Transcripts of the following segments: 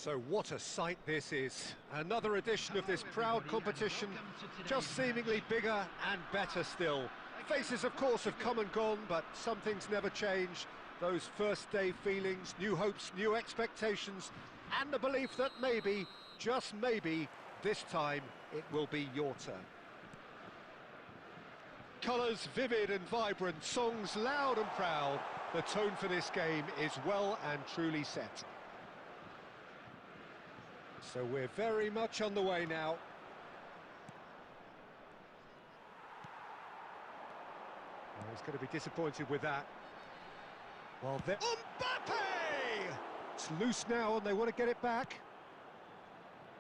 So what a sight this is. Another edition of this proud competition, just seemingly bigger and better still. Faces, of course, have come and gone, but some things never change. Those first day feelings, new hopes, new expectations, and the belief that maybe, just maybe, this time it will be your turn. Colours vivid and vibrant, songs loud and proud. The tone for this game is well and truly set. So we're very much on the way now. Well, he's going to be disappointed with that. Well, they're... Mbappe! It's loose now and they want to get it back.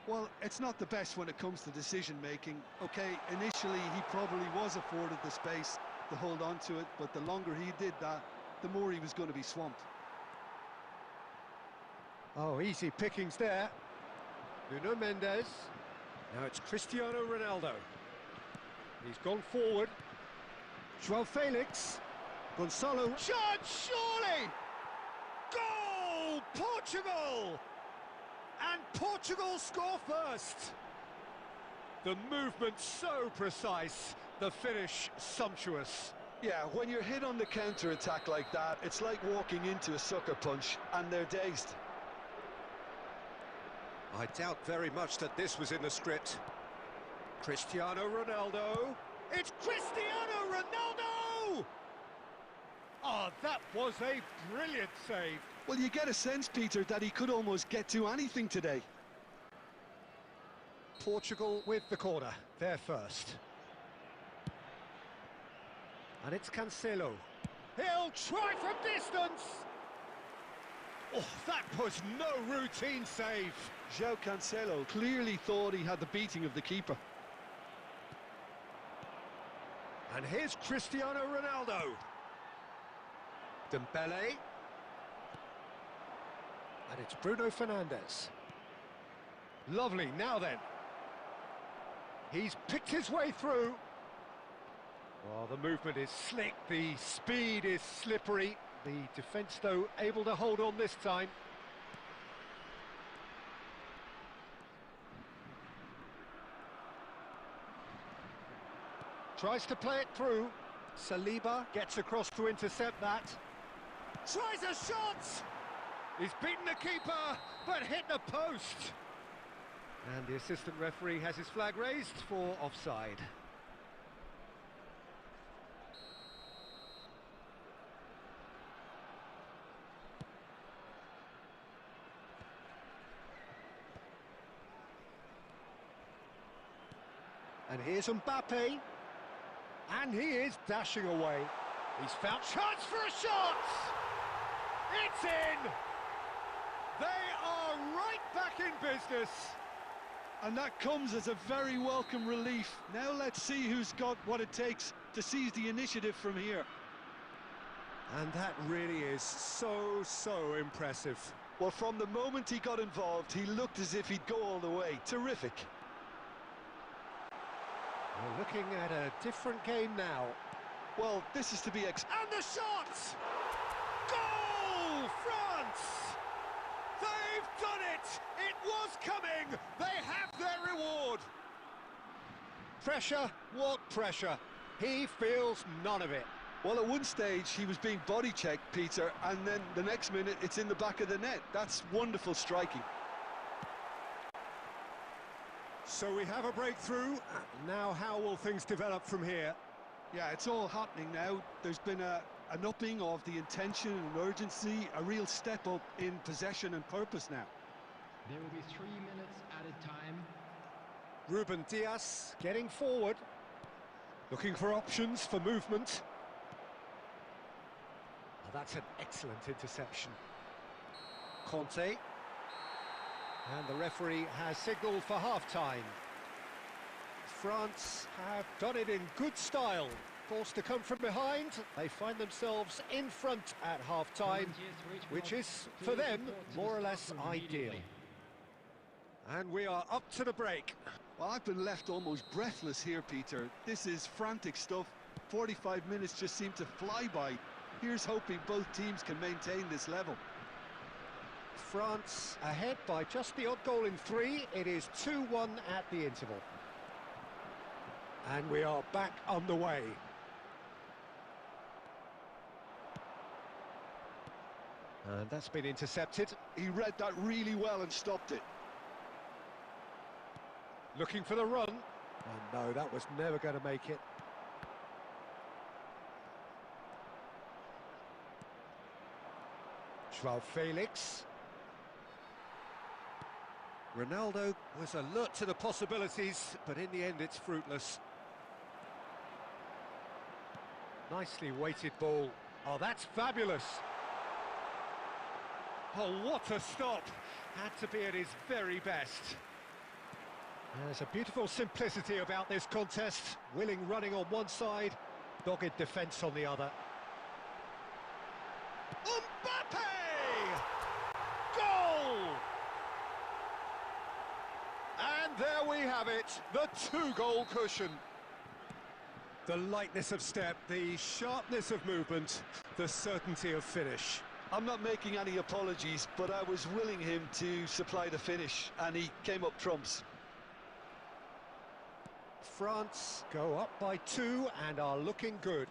Well, it's not the best when it comes to decision-making. Okay, initially he probably was afforded the space to hold on to it, but the longer he did that, the more he was going to be swamped. Oh, easy pickings there. Nuno Mendes. Now it's Cristiano Ronaldo. He's gone forward. João Felix. Gonçalo. Shot, surely! Goal! Portugal! And Portugal score first. The movement so precise, the finish sumptuous. Yeah, when you're hit on the counter-attack like that, it's like walking into a sucker punch, and they're dazed. I doubt very much that this was in the script. Cristiano Ronaldo. It's Cristiano Ronaldo! Oh, that was a brilliant save. Well, you get a sense, Peter, that he could almost get to anything today. Portugal with the corner, they're first. And it's Cancelo. He'll try from distance! Oh, that was no routine save. João Cancelo clearly thought he had the beating of the keeper. And here's Cristiano Ronaldo. Dembele. And it's Bruno Fernandes. Lovely, now then. He's picked his way through. Oh, the movement is slick, the speed is slippery. The defence, though, able to hold on this time. Tries to play it through. Saliba gets across to intercept that. Tries a shot! He's beaten the keeper, but hit the post. And the assistant referee has his flag raised for offside. And here's Mbappe. And he is dashing away. He's found chance for a shot! It's in! They are right back in business. And that comes as a very welcome relief. Now let's see who's got what it takes to seize the initiative from here. And that really is so impressive. Well, from the moment he got involved, he looked as if he'd go all the way. Terrific. We're looking at a different game now. Well, this is to be And the shot! Goal, France! They've done it! It was coming! They have their reward! Pressure? What pressure? He feels none of it. Well, at one stage, he was being body-checked, Peter, and then the next minute, it's in the back of the net. That's wonderful striking. So we have a breakthrough. Now how will things develop from here? Yeah, it's all happening now. There's been an upping of the intention and urgency, a real step up in possession and purpose now. There will be 3 minutes added time. Ruben Dias getting forward, looking for options for movement. Oh, that's an excellent interception. Conte. And the referee has signalled for half-time. France have done it in good style. Forced to come from behind, they find themselves in front at half-time, which is, for them, more or less ideal. And we are up to the break. Well, I've been left almost breathless here, Peter. This is frantic stuff. 45 minutes just seem to fly by. Here's hoping both teams can maintain this level. France ahead by just the odd goal in 3. It is 2-1 at the interval. And we are back on the way. And that's been intercepted. He read that really well and stopped it. Looking for the run. And no, that was never going to make it. João Felix. Ronaldo was alert to the possibilities, but in the end it's fruitless. Nicely weighted ball. Oh, that's fabulous. Oh, what a stop. Had to be at his very best. There's a beautiful simplicity about this contest. Willing running on one side, dogged defence on the other. Mbappe! Goal! And there we have it, the 2-goal cushion. The lightness of step, the sharpness of movement, the certainty of finish. I'm not making any apologies, but I was willing him to supply the finish, and he came up trumps. France go up by 2 and are looking good.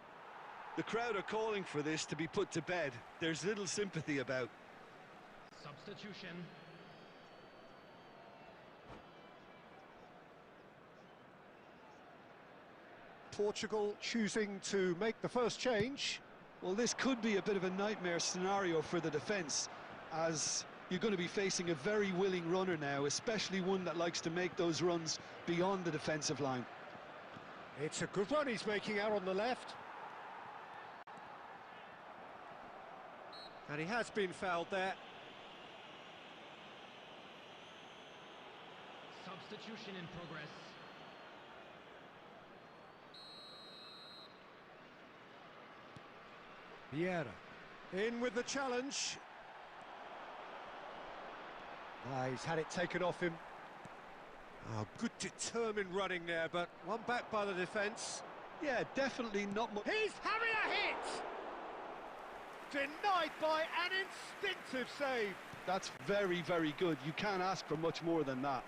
The crowd are calling for this to be put to bed. There's little sympathy about. Substitution. Portugal choosing to make the first change. Well, this could be a bit of a nightmare scenario for the defence, as you're going to be facing a very willing runner now, especially one that likes to make those runs beyond the defensive line. It's a good run he's making out on the left. And he has been fouled there. Substitution in progress. Vieira in with the challenge. He's had it taken off him. Oh, good determined running there, but one back by the defence. Yeah, definitely not much. He's having a hit! Denied by an instinctive save. That's very, very good. You can't ask for much more than that.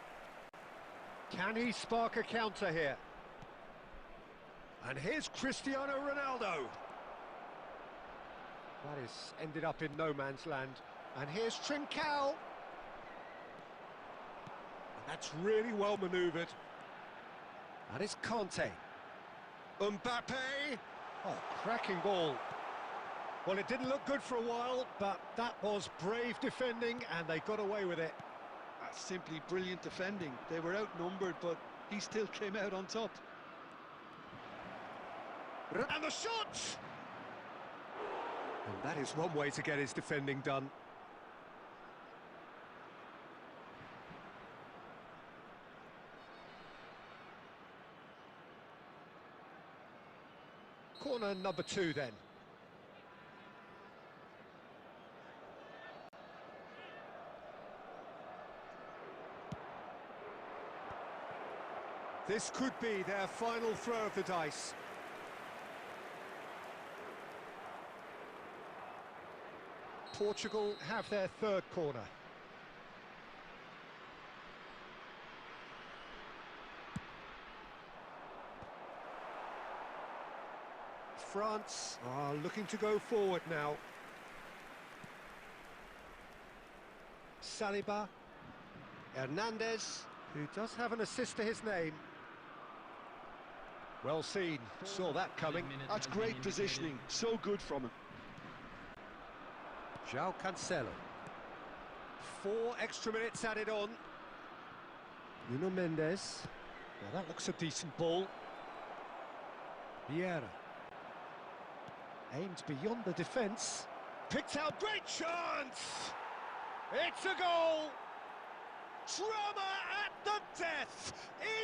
Can he spark a counter here? And here's Cristiano Ronaldo. That is ended up in no man's land. And here's Trincao. And that's really well manoeuvred. And it's Conte. Mbappe. Oh, cracking ball. Well, it didn't look good for a while, but that was brave defending, and they got away with it. That's simply brilliant defending. They were outnumbered, but he still came out on top. And the shot! And that is one way to get his defending done. Corner number 2 then. This could be their final throw of the dice. Portugal have their third corner. France are looking to go forward now. Saliba, Hernandez, who does have an assist to his name. Well seen, saw that coming. That's great positioning, so good from him. João Cancelo. 4 extra minutes added on. Nuno Mendes. Now that looks a decent ball. Vieira. Aimed beyond the defence. Picked out, great chance! It's a goal! Drama at the death!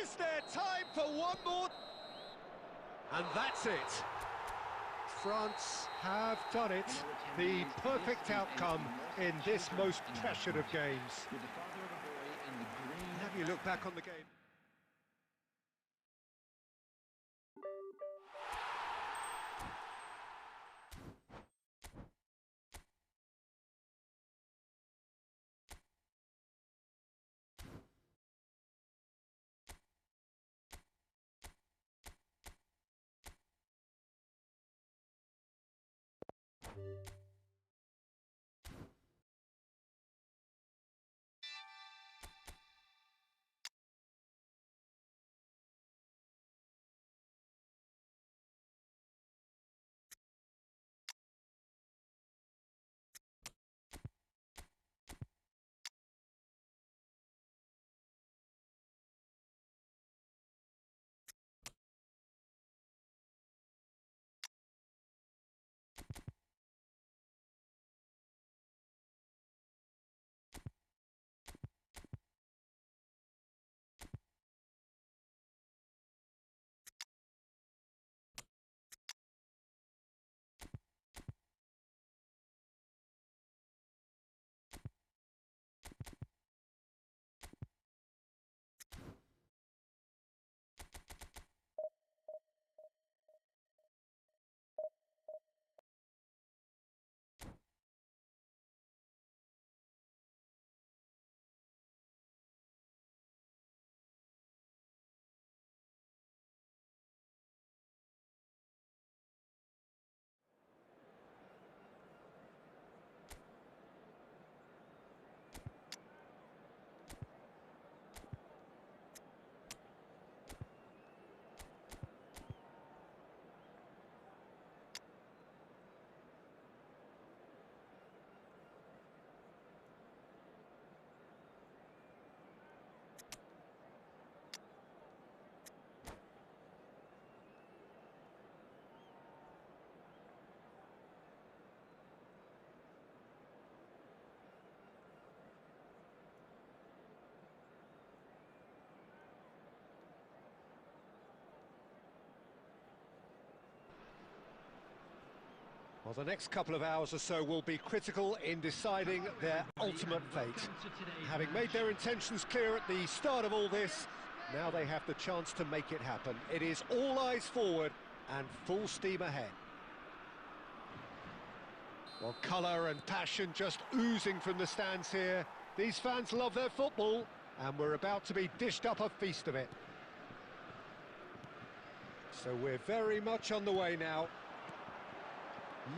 Is there time for one more? And that's it. France have done it. The perfect outcome in this most pressured of games. Have you look back on the game? Well, the next couple of hours or so will be critical in deciding their ultimate fate. Having made their intentions clear at the start of all this, now they have the chance to make it happen. It is all eyes forward and full steam ahead. Well, colour and passion just oozing from the stands here. These fans love their football, and we're about to be dished up a feast of it. So we're very much on the way now.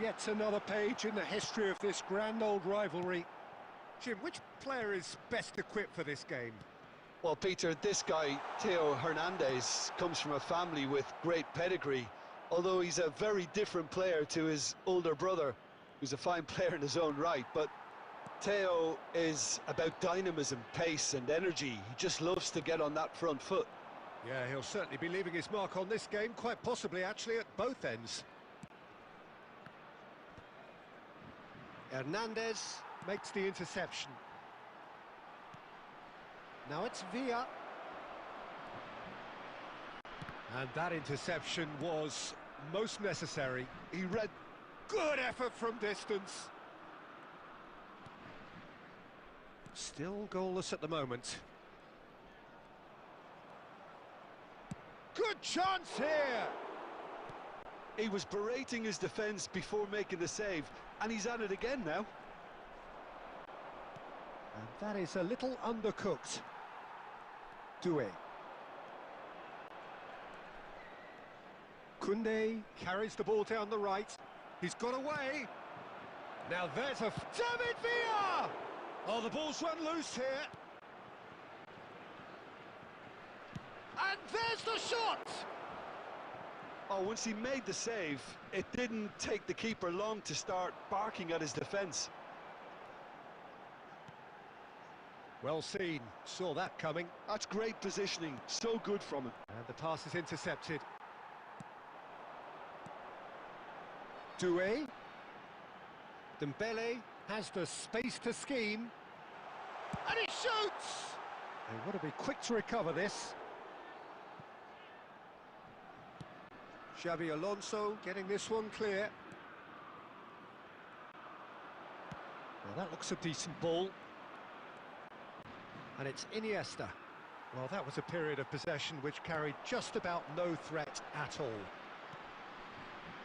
Yet another page in the history of this grand old rivalry. Jim, which player is best equipped for this game? Well, Peter, this guy, Theo Hernandez, comes from a family with great pedigree, although he's a very different player to his older brother, who's a fine player in his own right. But Theo is about dynamism, pace and energy. He just loves to get on that front foot. Yeah, he'll certainly be leaving his mark on this game, quite possibly actually at both ends. Hernandez makes the interception. Now it's Villa. And that interception was most necessary. He read good effort from distance. Still goalless at the moment. Good chance here! He was berating his defence before making the save, and he's at it again now. And that is a little undercooked. Doué. Koundé carries the ball down the right. He's got away. Now there's a... David Villa! Oh, the ball's run loose here. And there's the shot! Oh, once he made the save, it didn't take the keeper long to start barking at his defence. Well seen, saw that coming. That's great positioning, so good from him. And the pass is intercepted. Doué. Dembele has the space to scheme. And he shoots! They want to be quick to recover this. Xabi Alonso getting this one clear. Well, that looks a decent ball. And it's Iniesta. Well, that was a period of possession which carried just about no threat at all.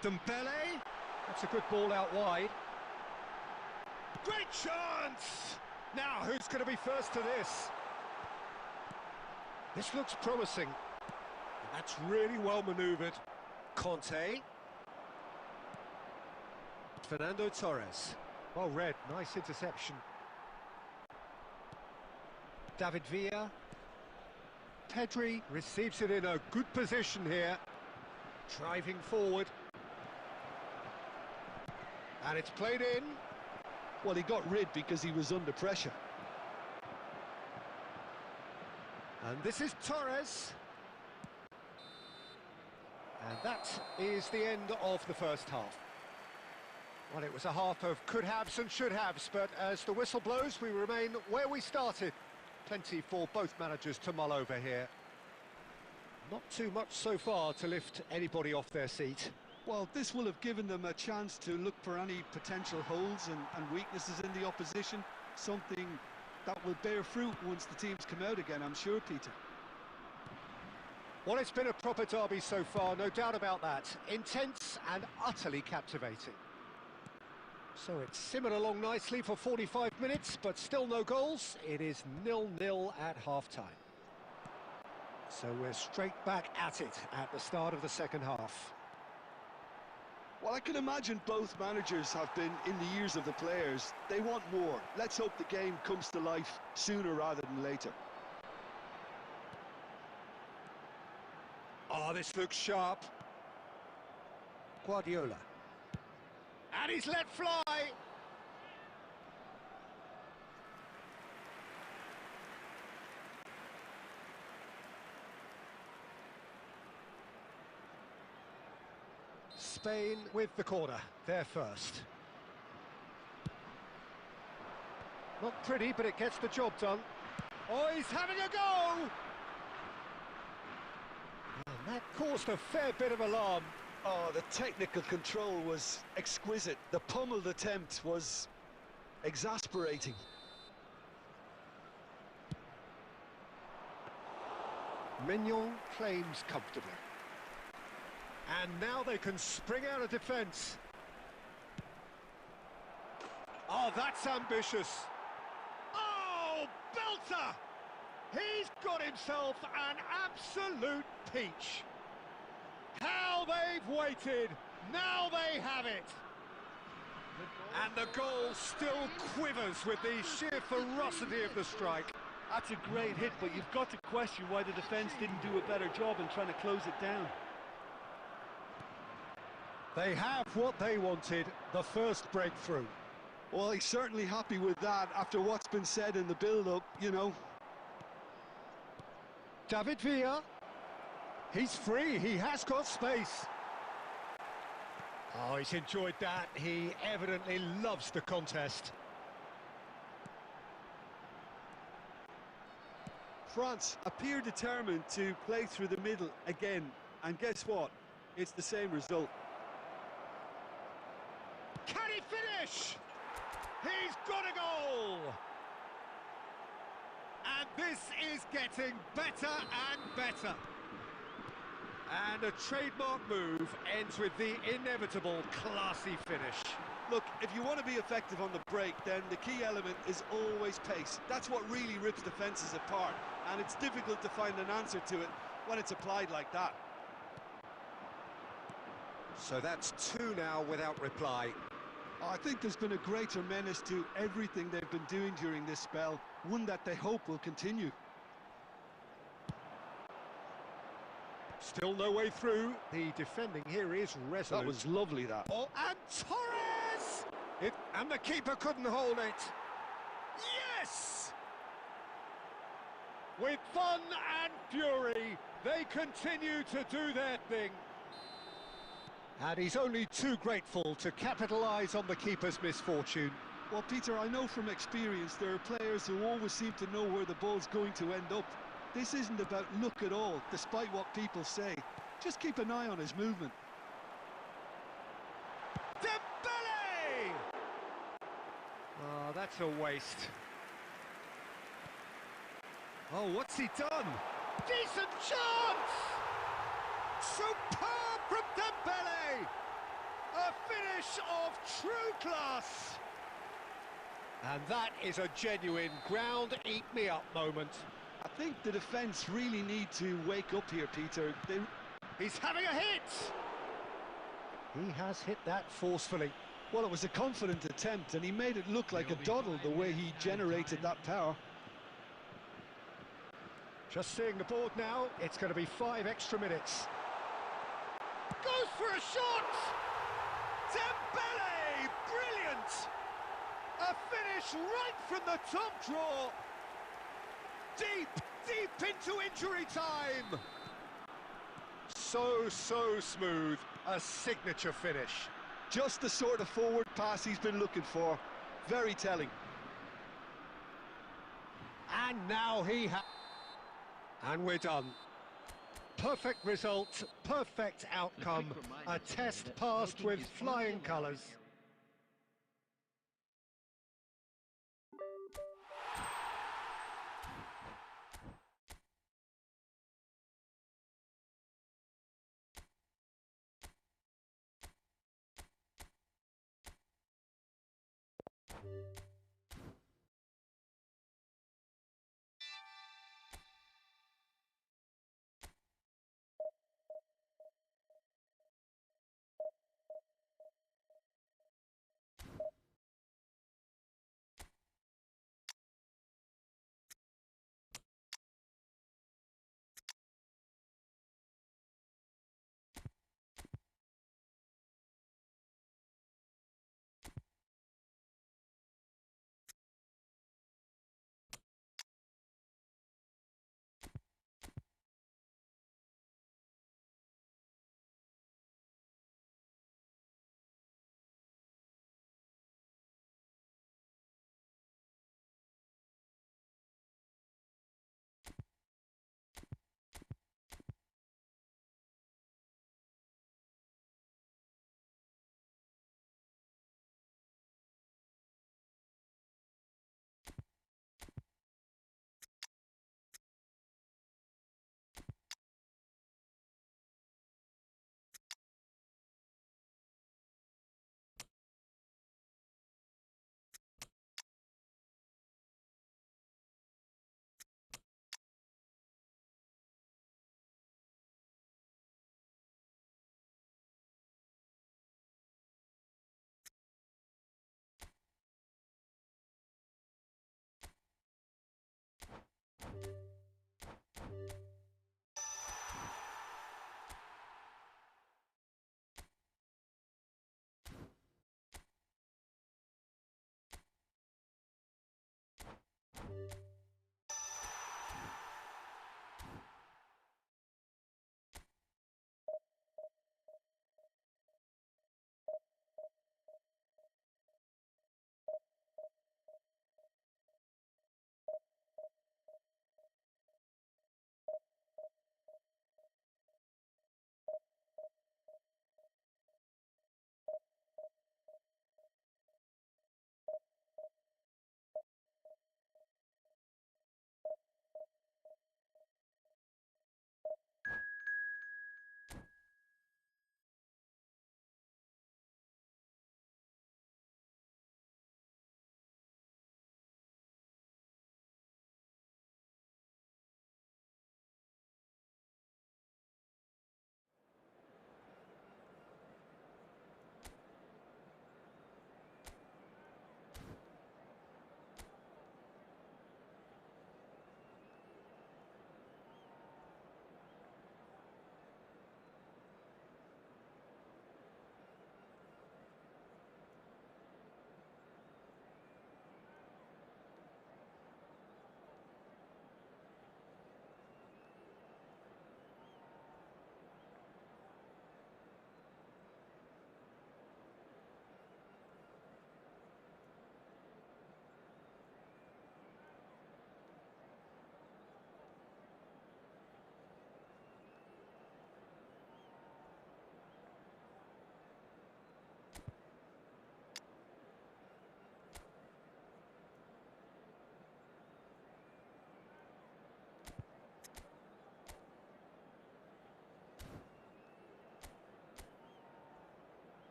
Dembele! That's a good ball out wide. Great chance! Now, who's going to be first to this? This looks promising. And that's really well manoeuvred. Conte. Fernando Torres. Well read, nice interception. David Villa. Pedri receives it in a good position here. Driving forward. And it's played in. Well, he got rid because he was under pressure. And this is Torres. And that is the end of the first half. Well, it was a half of could-haves and should-haves, but as the whistle blows, we remain where we started. Plenty for both managers to mull over here. Not too much so far to lift anybody off their seat. Well, this will have given them a chance to look for any potential holes and weaknesses in the opposition, something that will bear fruit once the teams come out again, I'm sure, Peter. Well, it's been a proper derby so far, no doubt about that. Intense and utterly captivating. So it's simmered along nicely for 45 minutes, but still no goals. It is 0-0 at half-time. So we're straight back at it at the start of the second half. Well, I can imagine both managers have been in the ears of the players. They want more. Let's hope the game comes to life sooner rather than later. Oh, this looks sharp. Guardiola. And he's let fly! Spain with the corner, they're first. Not pretty, but it gets the job done. Oh, he's having a go! And that caused a fair bit of alarm. Oh, the technical control was exquisite. The pummeled attempt was exasperating. Mignon claims comfortably. And now they can spring out of defence. Oh, that's ambitious. Oh, belter! He's got himself an absolute peach. How they've waited. Now they have it. And the goal still quivers with the sheer ferocity of the strike. That's a great hit, but you've got to question why the defence didn't do a better job in trying to close it down. They have what they wanted, the first breakthrough. Well, he's certainly happy with that after what's been said in the build-up, you know. David Villa. He's free, he has got space. Oh, he's enjoyed that. He evidently loves the contest. France appear determined to play through the middle again, and guess what? It's the same result. Can he finish? He's got a goal! And this is getting better and better. And a trademark move ends with the inevitable classy finish. Look, if you want to be effective on the break, then the key element is always pace. That's what really rips defences apart, and it's difficult to find an answer to it when it's applied like that. So that's two now without reply. I think there's been a greater menace to everything they've been doing during this spell, one that they hope will continue. Still no way through. The defending here is resolute. That was lovely, that. Oh, and Torres! And the keeper couldn't hold it. Yes! With fun and fury, they continue to do their thing. And he's only too grateful to capitalise on the keeper's misfortune. Well, Peter, I know from experience there are players who always seem to know where the ball's going to end up. This isn't about luck at all, despite what people say. Just keep an eye on his movement. Dembele! Oh, that's a waste. Oh, what's he done? Decent chance! Superb from Dembele! A finish of true class! And that is a genuine ground-eat-me-up moment. I think the defence really need to wake up here, Peter. He's having a hit! He has hit that forcefully. Well, it was a confident attempt, and he made it look like a doddle the way he generated that power. Just seeing the board now, it's going to be 5 extra minutes. Goes for a shot! Dembele! Brilliant! A finish right from the top draw! Deep into injury time! So smooth, a signature finish. Just the sort of forward pass he's been looking for. Very telling. And now and we're done. Perfect result, perfect outcome. A test passed with flying colours.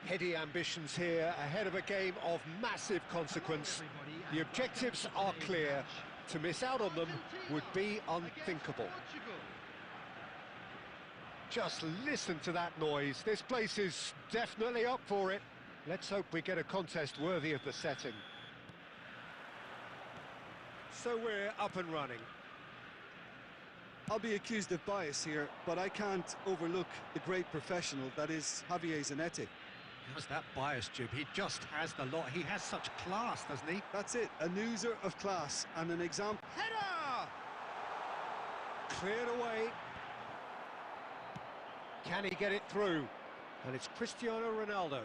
Heady ambitions here, ahead of a game of massive consequence. The objectives are clear. To miss out on them would be unthinkable. Just listen to that noise. This place is definitely up for it. Let's hope we get a contest worthy of the setting. So we're up and running. I'll be accused of bias here, but I can't overlook the great professional that is Javier Zanetti. How's that bias, Jib? He just has the lot. He has such class, doesn't he? That's it, a user of class and an example. Header! Cleared away. Can he get it through? And it's Cristiano Ronaldo.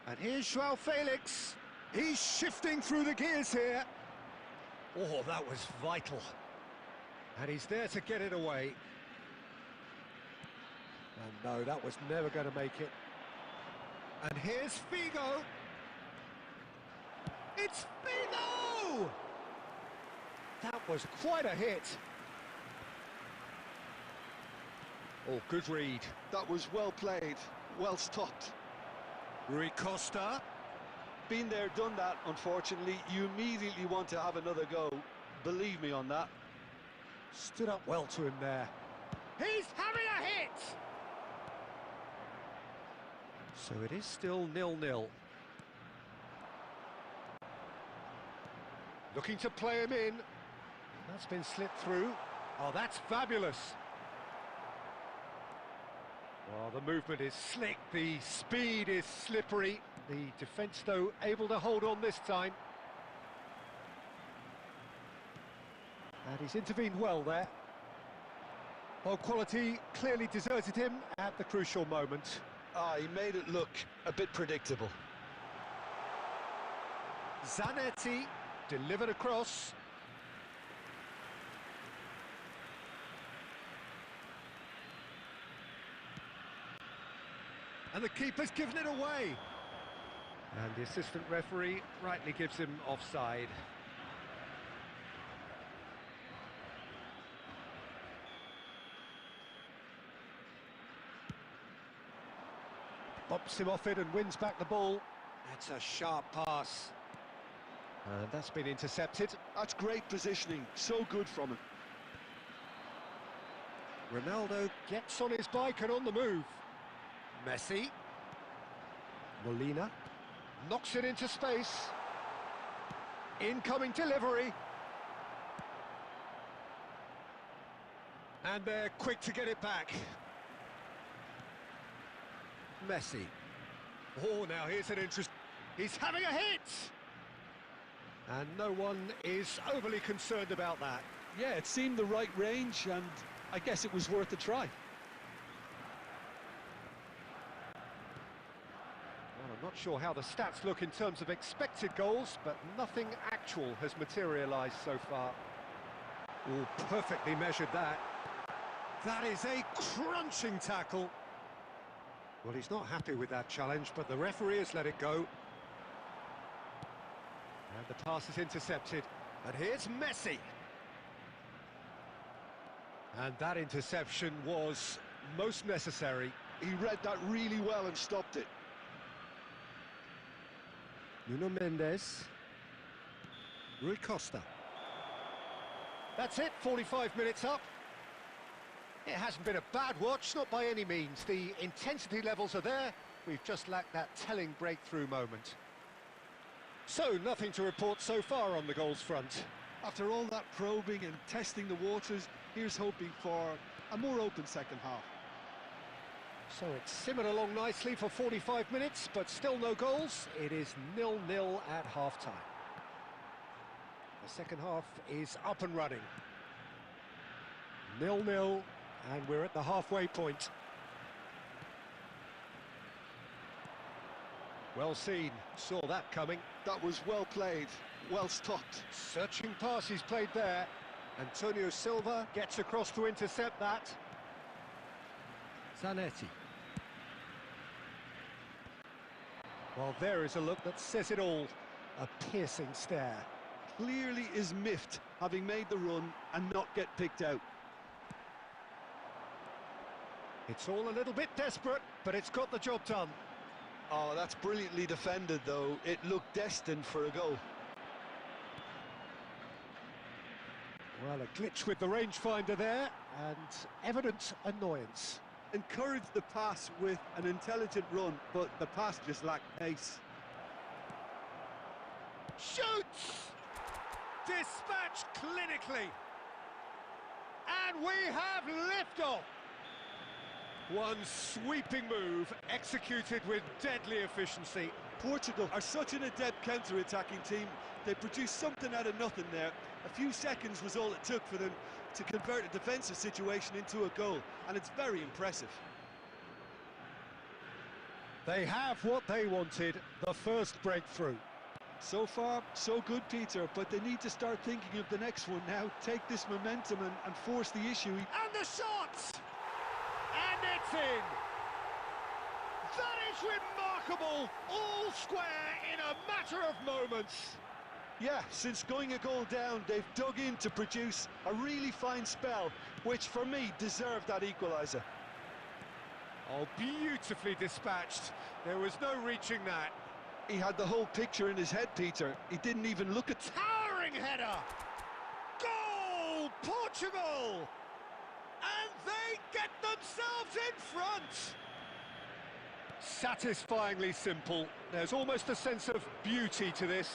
And here's João Felix. He's shifting through the gears here. Oh, that was vital. And he's there to get it away. And no, that was never going to make it. And here's Figo. It's Figo! That was quite a hit. Oh, good read. That was well played, well stopped. Rui Costa. Been there, done that, unfortunately. You immediately want to have another go. Believe me on that. Stood up well to him there. He's having a hit! So it is still 0-0. Looking to play him in. That's been slipped through. Oh, that's fabulous. Well, the movement is slick, the speed is slippery. The defence, though, able to hold on this time. And he's intervened well there. Well, quality clearly deserted him at the crucial moment. Ah, he made it look a bit predictable. Zanetti delivered across. And the keeper's given it away. And the assistant referee rightly gives him offside. Bops him off it and wins back the ball. That's a sharp pass. And that's been intercepted. That's great positioning, so good from him. Ronaldo gets on his bike and on the move. Messi. Molina. Knocks it into space. Incoming delivery. And they're quick to get it back. Messi. Oh, now here's an interest. He's having a hit! And no one is overly concerned about that. Yeah, it seemed the right range, and I guess it was worth a try. Well, I'm not sure how the stats look in terms of expected goals, but nothing actual has materialised so far. Oh, perfectly measured that. That is a crunching tackle. Well, he's not happy with that challenge, but the referee has let it go. And the pass is intercepted. And here's Messi. And that interception was most necessary. He read that really well and stopped it. Nuno Mendes. Rui Costa. That's it, 45 minutes up. It hasn't been a bad watch, not by any means. The intensity levels are there. We've just lacked that telling breakthrough moment. So, nothing to report so far on the goals front. After all that probing and testing the waters, here's hoping for a more open second half. So it's simmered along nicely for 45 minutes, but still no goals. It is 0-0 at half-time. The second half is up and running. 0-0, and we're at the halfway point. Well seen, saw that coming. That was well played, well stopped. Searching pass he's played there. Antonio Silva gets across to intercept that. Zanetti. Well, there is a look that says it all. A piercing stare. Clearly is miffed, having made the run and not get picked out. It's all a little bit desperate, but it's got the job done. Oh, that's brilliantly defended, though. It looked destined for a goal. Well, a glitch with the rangefinder there, and evident annoyance. Encouraged the pass with an intelligent run, but the pass just lacked pace. Shoots! Dispatched clinically. And we have liftoff. One sweeping move, executed with deadly efficiency. Portugal are such an adept counter-attacking team. They produced something out of nothing there. A few seconds was all it took for them to convert a defensive situation into a goal, and it's very impressive. They have what they wanted, the first breakthrough. So far, so good, Peter, but they need to start thinking of the next one now. Take this momentum and force the issue. And the shots! And it's in! That is remarkable! All square in a matter of moments. Yeah, since going a goal down, they've dug in to produce a really fine spell, which for me deserved that equaliser. Oh, beautifully dispatched. There was no reaching that. He had the whole picture in his head, Peter. He didn't even look at... Towering header! Goal! Portugal! And they get themselves in front! Satisfyingly simple. There's almost a sense of beauty to this.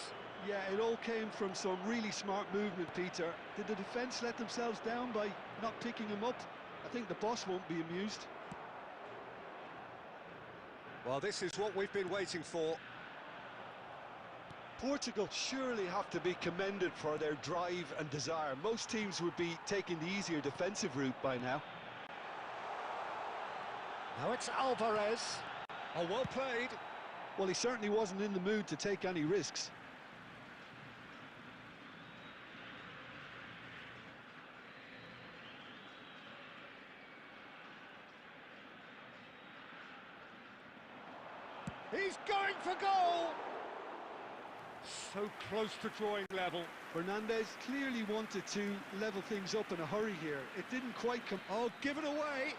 Yeah, it all came from some really smart movement, Peter. Did the defence let themselves down by not picking him up? I think the boss won't be amused. Well, this is what we've been waiting for. Portugal surely have to be commended for their drive and desire. Most teams would be taking the easier defensive route by now. Now it's Alvarez. Oh, well played. Well, he certainly wasn't in the mood to take any risks. He's going for goal! So close to drawing level. Fernandes clearly wanted to level things up in a hurry here. It didn't quite come... Oh, give it away!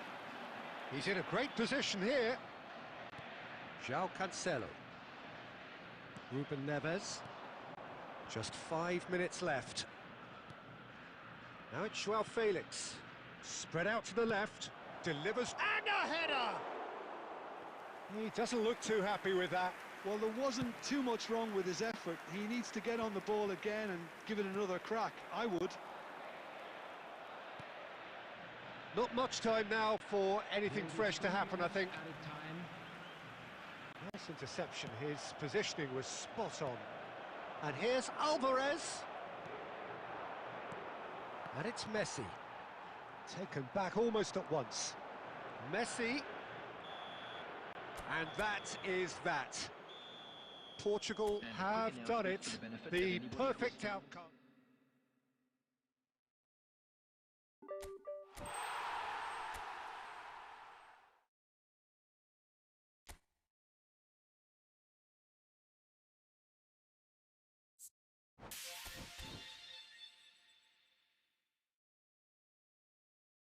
He's in a great position here. João Cancelo. Ruben Neves. Just 5 minutes left. Now it's João Felix. Spread out to the left. Delivers. And a header! He doesn't look too happy with that. Well, there wasn't too much wrong with his effort. He needs to get on the ball again and give it another crack. I would. Not much time now for anything fresh to happen, I think. Nice interception. His positioning was spot on. And here's Alvarez. And it's Messi. Taken back almost at once. Messi. And that is that. Portugal have done it. The perfect outcome.